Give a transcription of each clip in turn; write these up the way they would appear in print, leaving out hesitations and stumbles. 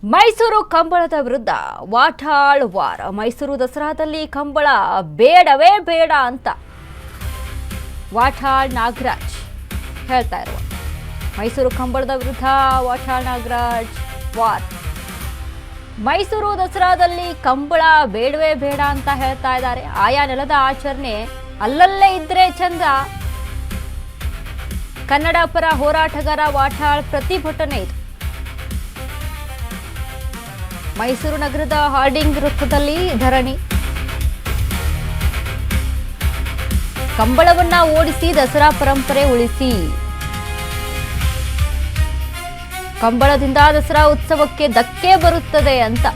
ಮೈಸೂರು ಕಂಬಳದ ವಿರುದ್ಧ ವಾಟಾಳ್ ವಾರ್. ಮೈಸೂರು ದಸರಾದಲ್ಲಿ ಕಂಬಳ ಬೇಡವೇ ಬೇಡ ಅಂತ ವಾಟಾಳ್ ನಾಗರಾಜ್ ಹೇಳ್ತಾ ಇರುವ ಮೈಸೂರು ಕಂಬಳದ ವಿರುದ್ಧ ವಾಟಾಳ್ ನಾಗರಾಜ್ ವಾರ್. ಮೈಸೂರು ದಸರಾದಲ್ಲಿ ಕಂಬಳ ಬೇಡವೇ ಬೇಡ ಅಂತ ಹೇಳ್ತಾ ಇದ್ದಾರೆ. ಆಯಾ ನೆಲದ ಆಚರಣೆ ಅಲ್ಲಲ್ಲೇ ಇದ್ರೆ ಚಂದ. ಕನ್ನಡ ಪರ ಹೋರಾಟಗಾರ ವಾಟಾಳ್ ಪ್ರತಿಭಟನೆ ಇದು. ಮೈಸೂರು ನಗರದ ಹಾರ್ಡಿಂಗ್ ವೃತ್ತದಲ್ಲಿ ಧರಣಿ. ಕಂಬಳವನ್ನ ಓಡಿಸಿ ದಸರಾ ಪರಂಪರೆ ಉಳಿಸಿ. ಕಂಬಳದಿಂದ ದಸರಾ ಉತ್ಸವಕ್ಕೆ ಧಕ್ಕೆ ಬರುತ್ತದೆ ಅಂತ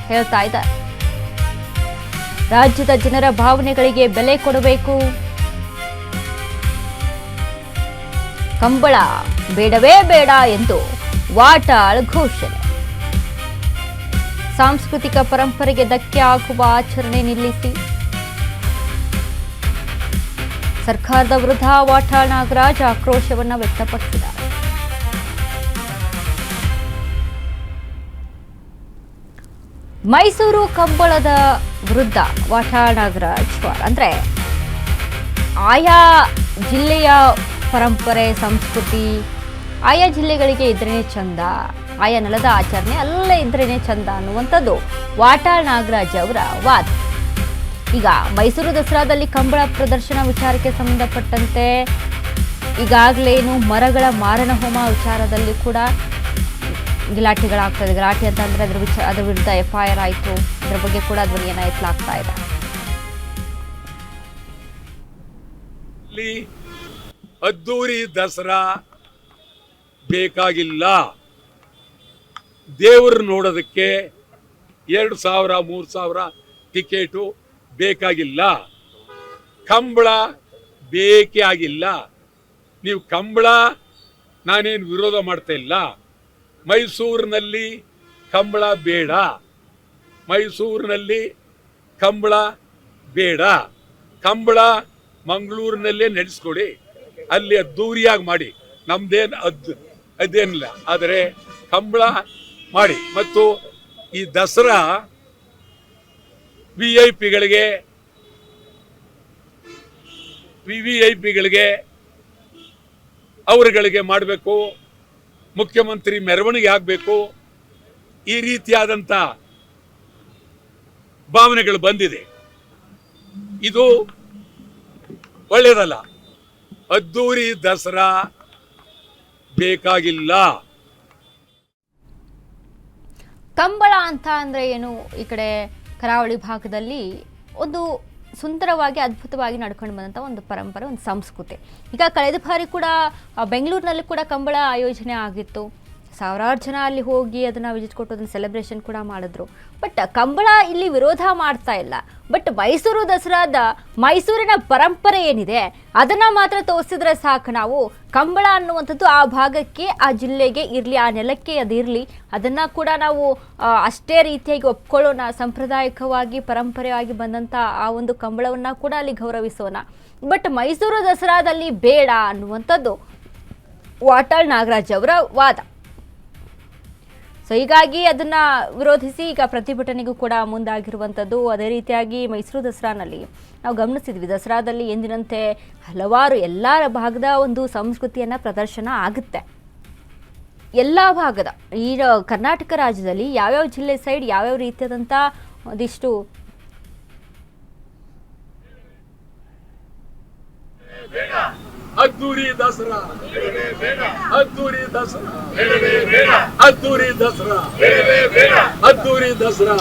ಹೇಳ್ತಾ ಇದ್ದಾರೆ. ರಾಜ್ಯದ ಜನರ ಭಾವನೆಗಳಿಗೆ ಬೆಲೆ ಕೊಡಬೇಕು. ಕಂಬಳ ಬೇಡವೇ ಬೇಡ ಎಂದು ವಾಟಾಳ್ ಘೋಷಣೆ. ಸಾಂಸ್ಕೃತಿಕ ಪರಂಪರೆಗೆ ಧಕ್ಕೆ ಆಗುವ ಆಚರಣೆ ನಿಲ್ಲಿಸಿ. ಸರ್ಕಾರದ ವಿರುದ್ಧ ವಾಟಾಳ್ ನಾಗರಾಜ್ ಆಕ್ರೋಶವನ್ನು ವ್ಯಕ್ತಪಡಿಸಿದ್ದಾರೆ. ಮೈಸೂರು ಕಂಬಳದ ವಿರುದ್ಧ ವಾಟಾಳ್ ನಾಗರಾಜ್ ಅಂದ್ರೆ ಆಯಾ ಜಿಲ್ಲೆಯ ಪರಂಪರೆ ಸಂಸ್ಕೃತಿ ಆಯಾ ಜಿಲ್ಲೆಗಳಿಗೆ ಇದ್ರೇನೆ ಚಂದ, ಆಯಾ ನೆಲದ ಆಚರಣೆ ಅಲ್ಲೇ ಇದ್ರೇನೆ ಚಂದ ಅನ್ನುವಂಥದ್ದು ವಾಟಾಳ್ ನಾಗರಾಜ್ ಅವರ ವಾದ. ಈಗ ಮೈಸೂರು ದಸರಾದಲ್ಲಿ ಕಂಬಳ ಪ್ರದರ್ಶನ ವಿಚಾರಕ್ಕೆ ಸಂಬಂಧಪಟ್ಟಂತೆ ಈಗಾಗಲೇನು ಮರಗಳ ಮಾರಣ ಹೋಮ ವಿಚಾರದಲ್ಲಿ ಕೂಡ ಗಲಾಟೆಗಳಾಗ್ತದೆ. ಗಲಾಟೆ ಅಂತ ಅಂದ್ರೆ ಅದರ ವಿರುದ್ಧ FIR ಆಯಿತು. ಅದರ ಬಗ್ಗೆ ಕೂಡ ಧ್ವನಿಯನ್ನ ಎತ್ತಲಾಗ್ತಾ ಇದೆ. ಅದ್ದೂರಿ ದಸರಾ ಬೇಕಾಗಿಲ್ಲ. ದೇವರು ನೋಡೋದಕ್ಕೆ 2,000-3,000 ಟಿಕೆಟು ಬೇಕಾಗಿಲ್ಲ. ಕಂಬಳ ಬೇಕೇ ಆಗಿಲ್ಲ. ನೀವು ಕಂಬಳ ನಾನೇನು ವಿರೋಧ ಮಾಡ್ತಾ ಇಲ್ಲ. ಮೈಸೂರಿನಲ್ಲಿ ಕಂಬಳ ಬೇಡ. ಮೈಸೂರಿನಲ್ಲಿ ಕಂಬಳ ಬೇಡ. ಕಂಬಳ ಮಂಗಳೂರಿನಲ್ಲೇ ನಡೆಸ್ಕೊಡಿ, ಅಲ್ಲಿ ಅದ್ದೂರಿಯಾಗಿ ಮಾಡಿ. ನಮ್ದೇನು ಅದೇನಿಲ್ಲ, ಆದರೆ ಕಂಬಳ ಮಾಡಿ. ಮತ್ತು ಈ ದಸರಾ VIP ಗಳಿಗೆ ಅವರುಗಳಿಗೆ ಮಾಡಬೇಕು. ಮುಖ್ಯಮಂತ್ರಿ ಮೆರವಣಿಗೆ ಆಗಬೇಕು. ಈ ರೀತಿಯಾದಂಥ ಭಾವನೆಗಳು ಬಂದಿದೆ. ಇದು ಒಳ್ಳೆಯದಲ್ಲ. ಅದ್ದೂರಿ ದಸರಾ ಬೇಕಾಗಿಲ್ಲ. ಕಂಬಳ ಅಂತ ಅಂದ್ರೆ ಏನು? ಈ ಕಡೆ ಕರಾವಳಿ ಭಾಗದಲ್ಲಿ ಒಂದು ಸುಂದರವಾಗಿ ಅದ್ಭುತವಾಗಿ ನಡ್ಕೊಂಡು ಬಂದಂಥ ಒಂದು ಪರಂಪರೆ, ಒಂದು ಸಂಸ್ಕೃತಿ. ಈಗ ಕಳೆದ ಬಾರಿ ಕೂಡ ಬೆಂಗಳೂರಿನಲ್ಲಿ ಕೂಡ ಕಂಬಳ ಆಯೋಜನೆ ಆಗಿತ್ತು. ಸಾವಿರಾರು ಜನ ಅಲ್ಲಿ ಹೋಗಿ ಅದನ್ನು ವಿಸಿಟ್ ಕೊಟ್ಟು ಅದನ್ನು ಸೆಲೆಬ್ರೇಷನ್ ಕೂಡ ಮಾಡಿದ್ರು. ಬಟ್ ಕಂಬಳ ಇಲ್ಲಿ ವಿರೋಧ ಮಾಡ್ತಾ ಇಲ್ಲ. ಬಟ್ ಮೈಸೂರು ದಸರಾದ ಮೈಸೂರಿನ ಪರಂಪರೆ ಏನಿದೆ ಅದನ್ನು ಮಾತ್ರ ತೋರಿಸಿದ್ರೆ ಸಾಕು. ನಾವು ಕಂಬಳ ಅನ್ನುವಂಥದ್ದು ಆ ಭಾಗಕ್ಕೆ, ಆ ಜಿಲ್ಲೆಗೆ ಇರಲಿ, ಆ ನೆಲಕ್ಕೆ ಅದಿರಲಿ, ಅದನ್ನು ಕೂಡ ನಾವು ಅಷ್ಟೇ ರೀತಿಯಾಗಿ ಒಪ್ಕೊಳ್ಳೋಣ. ಸಾಂಪ್ರದಾಯಿಕವಾಗಿ ಪರಂಪರೆಯಾಗಿ ಬಂದಂಥ ಆ ಒಂದು ಕಂಬಳವನ್ನು ಕೂಡ ಅಲ್ಲಿ ಗೌರವಿಸೋಣ. ಬಟ್ ಮೈಸೂರು ದಸರಾದಲ್ಲಿ ಬೇಡ ಅನ್ನುವಂಥದ್ದು ವಾಟಾಳ್ ನಾಗರಾಜ್ ಅವರ ವಾದ. ಸೊ ಹೀಗಾಗಿ ಅದನ್ನ ವಿರೋಧಿಸಿ ಈಗ ಪ್ರತಿಭಟನೆಗೂ ಕೂಡ ಮುಂದಾಗಿರುವಂಥದ್ದು. ಅದೇ ರೀತಿಯಾಗಿ ಮೈಸೂರು ದಸರಾನಲ್ಲಿ ನಾವು ಗಮನಿಸಿದ್ವಿ, ದಸರಾದಲ್ಲಿ ಎಂದಿನಂತೆ ಹಲವಾರು ಎಲ್ಲ ಭಾಗದ ಒಂದು ಸಂಸ್ಕೃತಿಯನ್ನು ಪ್ರದರ್ಶನ ಆಗುತ್ತೆ. ಎಲ್ಲ ಭಾಗದ ಈ ಕರ್ನಾಟಕ ರಾಜ್ಯದಲ್ಲಿ ಯಾವ್ಯಾವ ಜಿಲ್ಲೆ ಸೈಡ್ ಯಾವ್ಯಾವ ರೀತಿಯಾದಂಥ ಒಂದಿಷ್ಟು ಅದ್ದೂರಿ ದಸರಾ, ಅದ್ದೂರಿ ದಸರಾ, ಅದ್ದೂರಿ ದಸರಾ, ಅದ್ದೂರಿ ದಸರಾ.